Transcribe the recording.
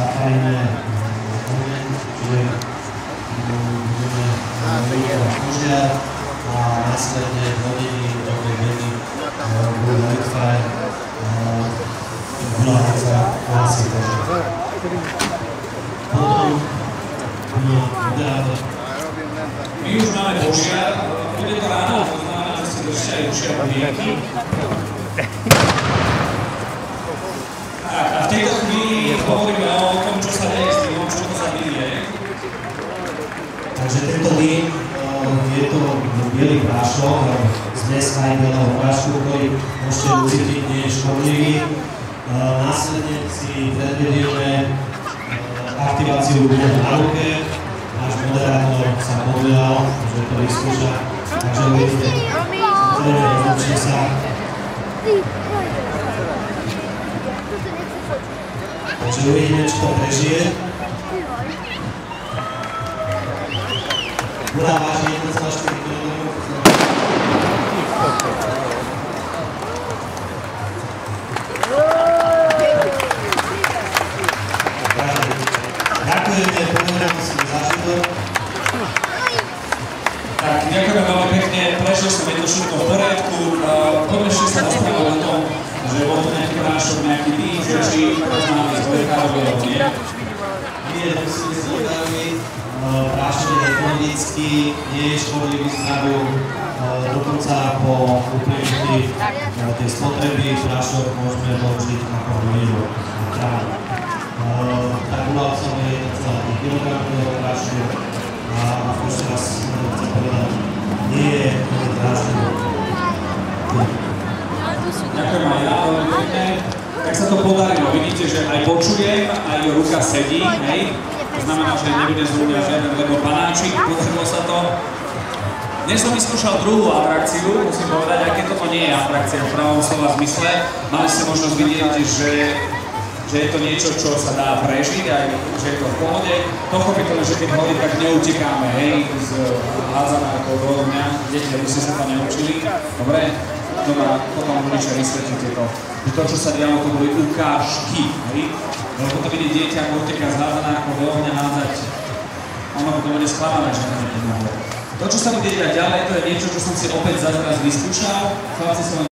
zapálime moment, čiže budeme požiar a následne hodiny do tej vedy bude molitva Gulánica hlási požiar. Potom bude moderátor. My už máme požiar, bude to ráno, to znamená, že si držia aj ušia podmienky. A v tejto chvíli hovoríme o tom, čo sa deje s tým, čo to sa deje. Takže tento dým je to bielý prášok, zmes aj bieleho prášku, ktorý môžete ucítiť, nie je škodlivý. Následne si predvedieme aktiváciu na ruke. Náš moderátor sa povedal, že to vyskúša, takže uvidíte, samozrejme rozlučne sa. Takže uvidíme, či to prežije. Budá váži 1,4 kg. Ďakujeme, povedáme si zážitok. Tak, ďakujeme veľmi pekne, prežil som je to všetko v poriadku. Poďme ešte sa rozprávať o tom, že bol to nejaký prášok, nejaký dým, že či máme z Bojkárovi, alebo nie. Nie, musíme si uvedomiť, prášok je ekologický, nie je škodlivý zdraviu, dokonca po uplynutí tej spotreby prášok môžeme použiť ako hnojivo na trávu. Tak bola som 1,5 kg prášok a ešte raz chcem povedať, nie je dráždivo. Ďakujem aj ja veľmi pekne. Tak sa to podarilo, vidíte, že aj počujem, aj ruka sedí, hej. To znamená, že nebude z mňa žiaden lebo panáčik, podarilo sa to. Dnes som vyskúšal druhú atrakciu, musím povedať, aké toto nie je atrakcia v pravom slova zmysle. Mali ste možnosť vidieť, že je to niečo, čo sa dá prežiť, aj že je to v pohode. Pochopiteľne, že keď hodí, tak neutekáme, hej, z hádzanárkov do ohňa. Deti, aby ste sa to neučili. Dobre? Doma potom bližšie vysvetlíte to. Že to, čo sa dialo, to boli ukážky, hej? Lebo potom vidieť dieťa, ako uteká z hádzanárkov do ohňa hádzať. Ono potom bude sklamané, že to nepomohlo. To, čo sa bude diať ďalej, to je niečo, čo som si opäť zase vyskúšal. Chlapci som